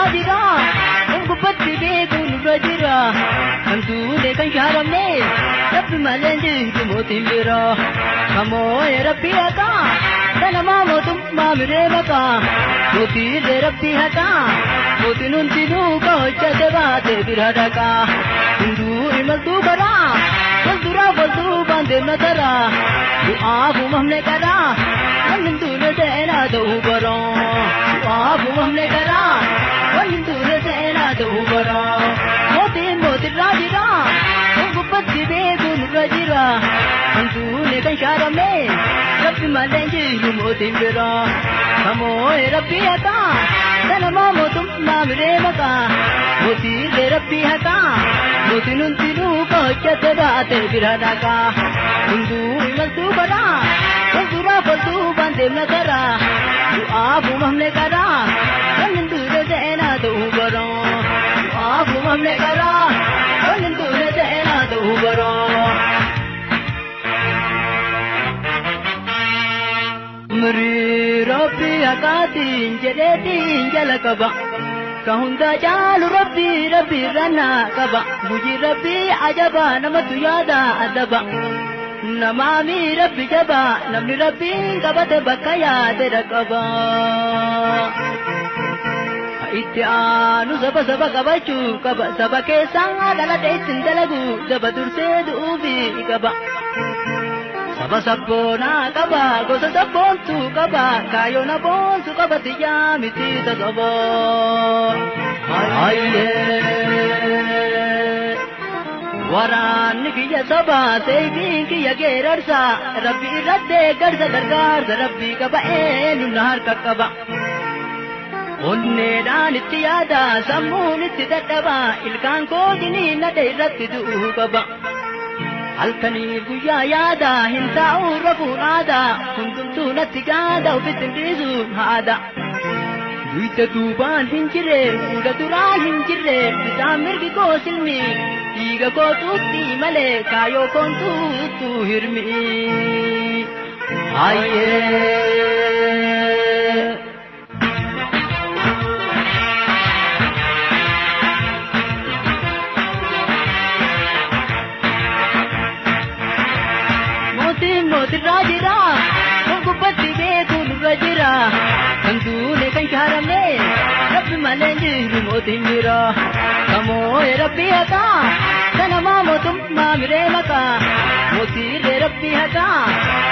rajira ungupatti beekun rajira kantuune kan shaaramne rabbi maleenji mootiin bira kamoo rabbi haqa sanama mootummaa miree maka mootiilee rabbi haqa mootiin hundinuu ka hojjate baate bira dhaqa hunduu imaltuu karaa walduraa waltuu baandeemna taraa du'aafu mamne karaa wanni duune seenaa ta'uu baraa du'aafu mamne karaa wanni duune seenaa ta'uu baraa mootiin mootirraa jira ungupatti beekuun irra jira hantuune kan shaaramne rabbi malee jiru mootiin bira kamoo rabbi haqa sanama mootummaa miree maka mootiilee rabbi haqa mootiin hundinuu ka hojjate baate bira dhaqa hunduu imaltuu karaa walduraa waltuu baandeemna karaa du'aafu mamne karaa wanni duune seenaa ta'uu baraa du'aafu mamne karaa wanni duune seenaa ta'uu baraa Amri Rabbi haqaatiin jedheetiin jala qaba ka hunda caalu Rabbi rana qaba guji Rabbi ajaba namatu yaada adaba namaami Rabbi jaba namni Rabbi qabate bakka yaade dhaqaba itti aanu saba qabachuu qaba saba keessaa dhalate ittiin dalagu saba dursee du'uufi qaba saba sabboonaa qaba gosa sabboontu qaba kaayoona boontu qaba tiyyaa miti tasaba waraanni kiyya saba seeyitiin kiyya geerarsa rabbi irratti garsa gargaarsa rabbi qaba eenyumna harka qaba onneedhaan itti yaada sammuun itti dadhaba ilkaan koojinii nade irratti du'uu qaba halkanii guyyaa yaada hin taa'u rafuun aada hundumtuu natti gaada ofitti hin dhiisuun haada duyda duubaan hin jirre fuula duraan hin jirre bitaan mirgi koo silmi dhiiga koo tuutti malee kaayoo koon tuuttu hirmi mootirraa jira ungupatti beekuun irra jira hantuune kan shaaramne rabbi malee jiru mootiin bira kamoo rabbi haqa sanama mootummaa miree maka mootiilee rabbi haqa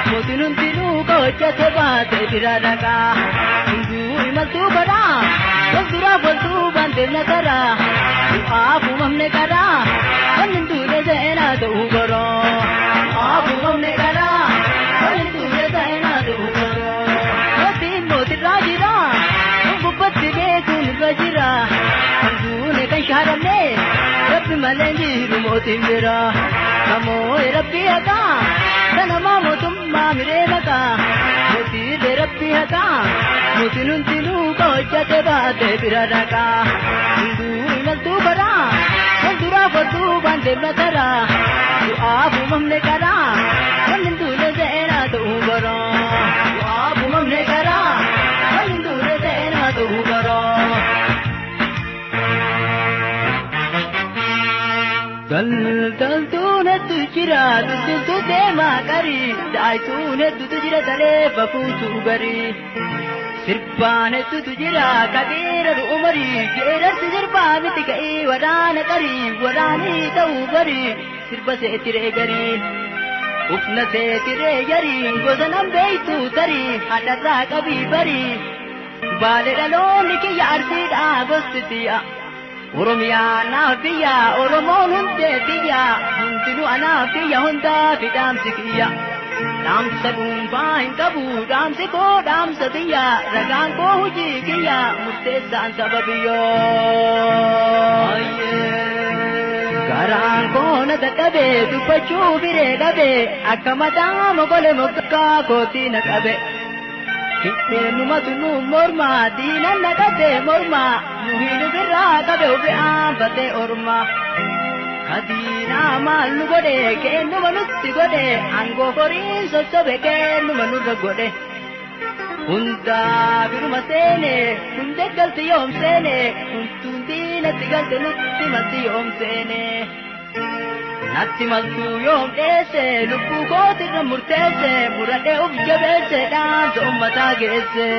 mootiin hundinuu ka hojjate baate bira dhaqa hunduu imaltuu karaa walduraa waltuu baandeemna karaa du'aafu mamne karaa wanni duune seenaa ta'uu baraa du'aafu mamne karaa Rajira, ungupatti beekuun irra jira hantuune kan shaaramne rabbi malee jiru mootiin bira kamoo rabbi haqa sanama mootummaa miree maka mootiilee rabbi haqa mootiin hundinuu ka hojjate baate bira dhaqa hunduu imaltuu karaa walduraa waltuu baandeemna karaa du'aafu mamne karaa wanni duune seenaa ta'uu baraa du'aafu mamne karaa Daldaltuun hedduu jira daldaltuu deemaa qarii daa'ituun hedduutu jira talee fafuutu barii sirbaan hedduutu jira kabeera umarii jeerarsi sirbaa miti ka'ii waraana qarii waraanii ta'uu barii sirba seetiree garii ufna seetiree garii gosa nan beeytu tarii hadharraa qabii barii baale dhaloonni kiyya arsiidhaa gostitiya Oromiyaa naaf biyya Oromoon hundee biyya hundinuu anaaf biyya hundaa fi dhaamsi kiyya dhaamsa dhuunfaa hin qabu dhaamsi koo dhaamsa biyya ragaan koo hojii kiyya murteessaan saba biyyoo garaan koo na dadhabe dubbachuu biree dhabe akka mataa mogole moggaa kootii na qabe numatu nu morma diinan na qabe morma nuhinu birraa qabe ufi aanfate orma kadiina maallu godhe keennuma nutti godhe angoo horii sossobe keennuma nurra godhe hunda biruma seene hunde galti yoom seene huntuundi natti galte nutti malti yoom seene natti maltu yoom dheesse lubbuu kootirra murteesse muradhee uf jabeesse dhaamsa ummataa geesse.